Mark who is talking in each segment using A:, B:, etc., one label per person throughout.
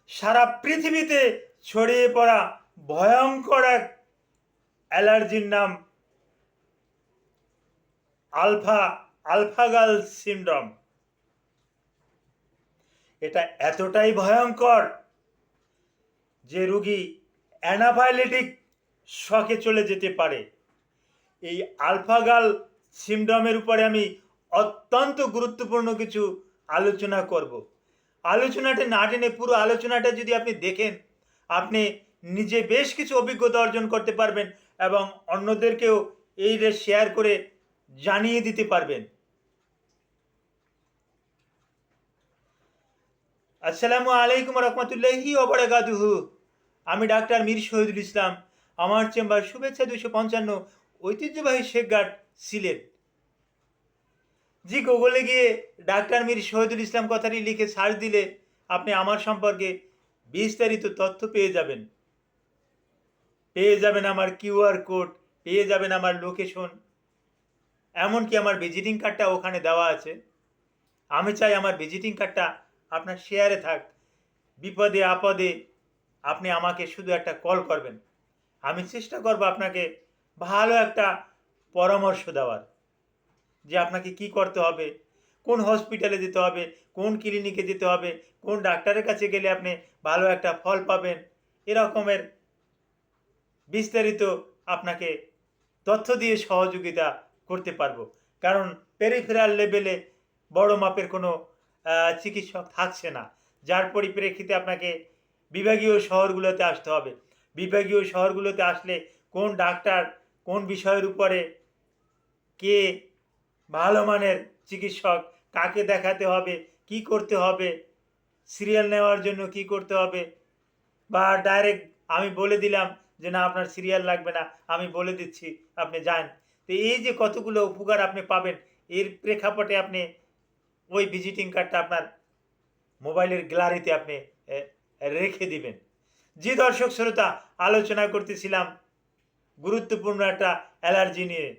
A: সারা পৃথিবীতে ছড়িয়ে পড়া ভয়ঙ্কর এক অ্যালার্জির নাম আলফাগাল সিনড্রোম। এটা এতটাই ভয়ঙ্কর যে রোগী অ্যানাফাইলেটিক শকে চলে যেতে পারে। এই আলফাগাল সিনড্রোমের উপরে আমি অত্যন্ত গুরুত্বপূর্ণ কিছু আলোচনা করব। আলোচনাটা না টেনে পুরো আলোচনাটা যদি আপনি দেখেন, আপনি নিজে বেশ কিছু অভিজ্ঞতা অর্জন করতে পারবেন এবং অন্যদেরকেও এই শেয়ার করে জানিয়ে দিতে পারবেন। আসসালামু আলাইকুম রহমতুল্লাহি ওয়া বারাকাতুহু। আমি ডাক্তার মীর শহীদুল ইসলাম। আমার চেম্বার শুভেচ্ছা 255, ঐতিহ্যবাহী শেখঘাট, সিলেট। জি, গুগলে গিয়ে ডাক্তার মীর শহীদুল ইসলাম কথাটি লিখে সার্চ দিলে আপনি আমার সম্পর্কে বিস্তারিত তথ্য পেয়ে যাবেন। আমার কিউআর কোড, পেয়ে যাবেন আমার লোকেশন, এমনকি আমার ভিজিটিং কার্ডটা ওখানে দেওয়া আছে। আমি চাই আমার ভিজিটিং কার্ডটা আপনার শেয়ারে থাক। বিপদে আপদে আপনি আমাকে শুধু একটা কল করবেন, আমি চেষ্টা করব আপনাকে ভালো একটা পরামর্শ দেওয়ার, যে আপনাকে কি করতে হবে, কোন হসপিটালে যেতে হবে, কোন ক্লিনিকে যেতে হবে, কোন ডাক্তারের কাছে গেলে আপনি ভালো একটা ফল পাবেন, এরকমের বিস্তারিত আপনাকে তথ্য দিয়ে সহযোগিতা করতে পারবো। কারণ পেরিফেরাল লেভেলে বড় মাপের কোনো চিকিৎসক থাকছে না, যার পরিপ্রেক্ষিতে আপনাকে বিভাগীয় শহরগুলোতে আসতে হবে। বিভাগীয় শহরগুলোতে আসলে কোন ডাক্তার কোন বিষয়ের উপরে, কে ভালো মানের চিকিৎসক, কাকে দেখাতে হবে, কি করতে হবে, সিরিয়াল নেওয়ার জন্য কি করতে হবে, বা ডাইরেক্ট আমি বলে দিলাম যে না আপনার সিরিয়াল লাগবে না, আমি বলে দিচ্ছি আপনি যান। তো এই যে কতগুলো উপকার আপনি পাবেন, এর প্রেক্ষাপটে আপনি ওই ভিজিটিং কার্ডটা আপনার মোবাইলের গ্যালারিতে আপনি রেখে দিবেন। জি দর্শক শ্রোতা, আলোচনা করতেছিলাম গুরুত্বপূর্ণ একটা অ্যালার্জি নিয়ে,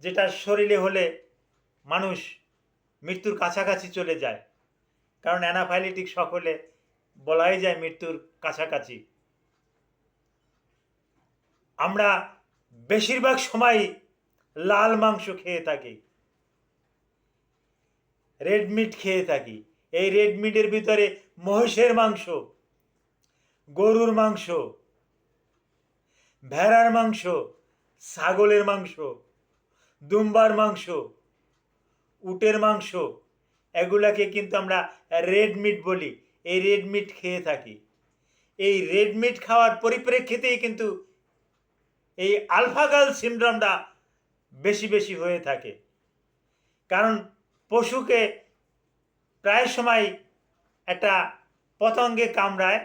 A: যেটা শরীরে হলে মানুষ মৃত্যুর কাছাকাছি চলে যায়। কারণ অ্যানাফাইলেটিক শক হলে বলাই যায় মৃত্যুর কাছাকাছি। আমরা বেশিরভাগ সময় লাল মাংস খেয়ে থাকি, রেড মিট খেয়ে থাকি। এই রেড মিটের ভিতরে মহিষের মাংস, গরুর মাংস, ভেড়ার মাংস, ছাগলের মাংস, দুম্বার মাংস, উটের মাংস, এগুলাকে কিন্তু আমরা রেড মিট বলি। এই রেড মিট খেয়ে থাকি। এই রেড মিট খাওয়ার পরিপ্রেক্ষিতেই কিন্তু এই আলফাগাল সিনড্রোমটা বেশি বেশি হয়ে থাকে। কারণ পশুকে প্রায় সময় একটা পতঙ্গে কামড়ায়,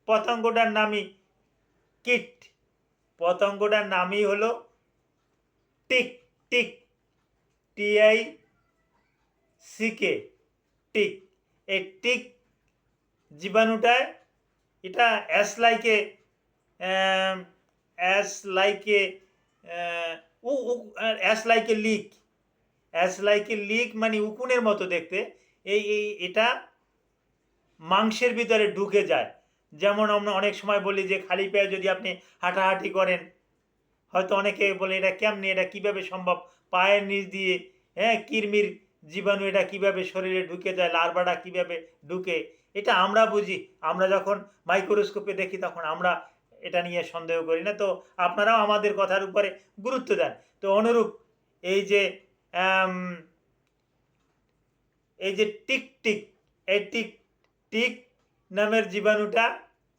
A: পতঙ্গটার নামই কিট, পতঙ্গটার নামই হলো tick. Tick, T I C K, tick. এই টিক জীবাণুটায়, এটা অ্যাস লাইকে লিক, অ্যাস লাইকে লিক মানে উকুনের মতো দেখতে। এটা মাংসের ভিতরে ঢুকে যায়। যেমন আমরা অনেক সময় বলি যে খালি পায়ে যদি আপনি হাঁটাহাঁটি করেন, হয়তো অনেকে বলে এটা কেমনি, এটা কিভাবে সম্ভব, পায়ের নিচ দিয়ে কৃমির জীবাণু এটা কিভাবে শরীরে ঢুকে যায়, লার্ভাটা কিভাবে ঢুকে, এটা আমরা বুঝি। আমরা যখন মাইক্রোস্কোপে দেখি তখন আমরা এটা নিয়ে সন্দেহ করি না। তো আপনারাও আমাদের কথার উপরে গুরুত্ব দেন। তো অনুরূপ এই যে টিক টিক, এই টিক টিক নামের জীবাণুটা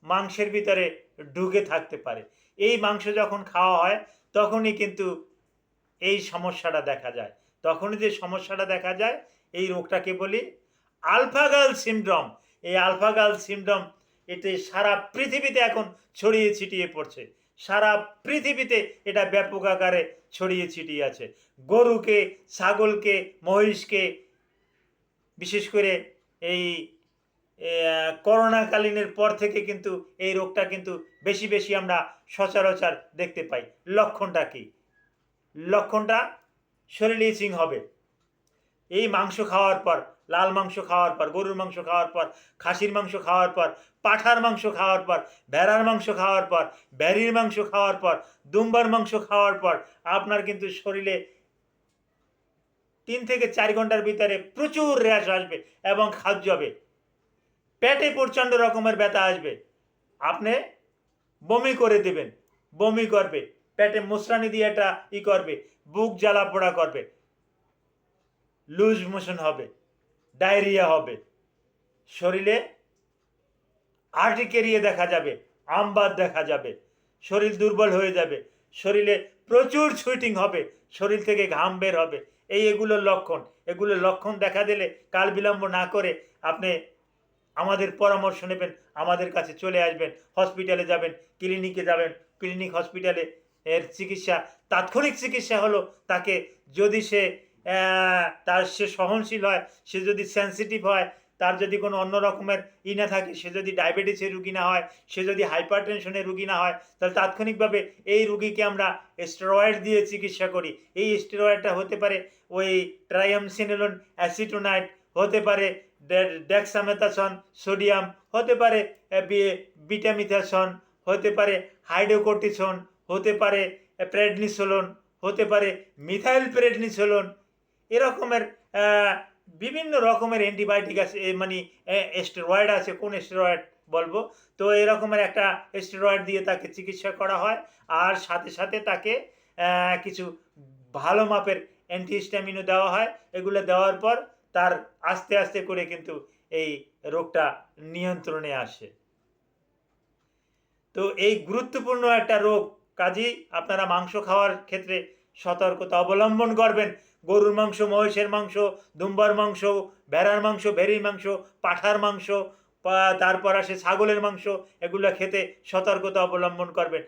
A: মাংসের ভিতরে ঢুকে থাকতে পারে। এই মাংস যখন খাওয়া হয় তখনই কিন্তু এই সমস্যাটা দেখা যায়। তখনই যে সমস্যাটা দেখা যায়, এই রোগটাকে বলি আলফাগাল সিনড্রোম। এই আলফাগাল সিনড্রোম এতে সারা পৃথিবীতে এখন ছড়িয়ে ছিটিয়ে পড়ছে। সারা পৃথিবীতে এটা ব্যাপক আকারে ছড়িয়ে ছিটিয়ে আছে। গরুকে, ছাগলকে, মহিষকে, বিশেষ করে এই করোনাকালীনের পর থেকে কিন্তু এই রোগটা কিন্তু বেশি বেশি আমরা সচরাচর দেখতে পাই। লক্ষণটা কি? লক্ষণটা শরীরে ইচিং হবে। এই মাংস খাওয়ার পর লাল মাংস খাওয়ার পর, গরুর মাংস খাওয়ার পর, খাসির মাংস খাওয়ার পর, পাঁঠার মাংস খাওয়ার পর, ভেড়ার মাংস খাওয়ার পর, ভেড়ির মাংস খাওয়ার পর, দুম্বার মাংস খাওয়ার পর আপনার কিন্তু শরীরে 3 থেকে 4 ঘন্টার ভিতরে প্রচুর র্যাশ আসবে এবং খাদ্যাবে, পেটে প্রচণ্ড রকমের ব্যথা আসবে, আপনি বমি করে দেবেন, বমি করবে, পেটে মুসরানি দিয়ে এটা করবে, বুক জ্বালা পোড়া করবে, লুজ মোশন হবে, ডায়রিয়া হবে, শরীরে আর্টিকেরিয়া দেখা যাবে, আমবাদ দেখা যাবে, শরীর দুর্বল হয়ে যাবে, শরীরে প্রচুর সুইটিং হবে, শরীর থেকে ঘাম বের হবে। এগুলোর লক্ষণ, এগুলোর লক্ষণ দেখা দিলে কাল বিলম্ব না করে আপনি আমাদের পরামর্শ নেবেন, আমাদের কাছে চলে আসবেন, হসপিটালে যাবেন, ক্লিনিকে যাবেন, ক্লিনিক হসপিটালে এর চিকিৎসা, তাৎক্ষণিক চিকিৎসা হলো তাকে যদি সে সে সহনশীল হয়, সে যদি সেন্সিটিভ হয়, তার যদি কোনো অন্য রকমের না থাকে, সে যদি ডায়াবেটিসের রুগী না হয়, সে যদি হাইপার টেনশনের রুগী না হয়, তাহলে তাৎক্ষণিকভাবে এই রুগীকে আমরা স্টেরয়েড দিয়ে চিকিৎসা করি। এই স্টেরয়েডটা হতে পারে ওই ট্রাইএমসিনোলিন অ্যাসিটোনাইট, হতে পারে ডেক্সামেথাসন সোডিয়াম, হতে পারে বিটামিথাসন, হতে পারে হাইড্রোকোর্টিসন, হতে পারে প্রেডনিসোলোন, হতে পারে মিথাইল প্রেডনিসোলোন। এরকমের বিভিন্ন রকমের অ্যান্টিবায়োটিক আছে, মানে স্টেরয়েড আছে। কোন স্টেরয়েড বলবো, তো এরকমের একটা স্টেরয়েড দিয়ে তাকে চিকিৎসা করা হয়। আর সাথে সাথে তাকে কিছু ভালো মাপের অ্যান্টিহিস্টামিনও দেওয়া হয়। এগুলো দেওয়ার পর তার আস্তে আস্তে করে কিন্তু এই রোগটা নিয়ন্ত্রণে আসে। তো এই গুরুত্বপূর্ণ একটা রোগ, কাজেই আপনারা মাংস খাওয়ার ক্ষেত্রে সতর্কতা অবলম্বন করবেন। গরুর মাংস, মহিষের মাংস, দুম্বার মাংস, ভেড়ার মাংস, ভেড়ির মাংস, পাঁঠার মাংস, তারপর আসে ছাগলের মাংস, এগুলো খেতে সতর্কতা অবলম্বন করবেন।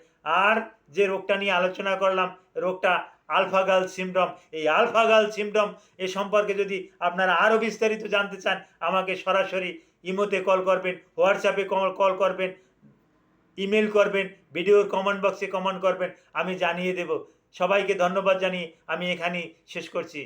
A: আর যে রোগটা নিয়ে আলোচনা করলাম, রোগটা আলফা গার্ল সিনড্রোম। এই আলফা গার্ল সিনড্রোম এ সম্পর্কে যদি আপনারা আরও বিস্তারিত জানতে চান, আমাকে সরাসরি ইমোতে কল করবেন, হোয়াটসঅ্যাপে কল করবেন, ইমেল করবেন, ভিডিওর কমেন্ট বক্সে কমেন্ট করবেন, আমি জানিয়ে দেব। সবাইকে ধন্যবাদ জানিয়ে আমি এখানেই শেষ করছি।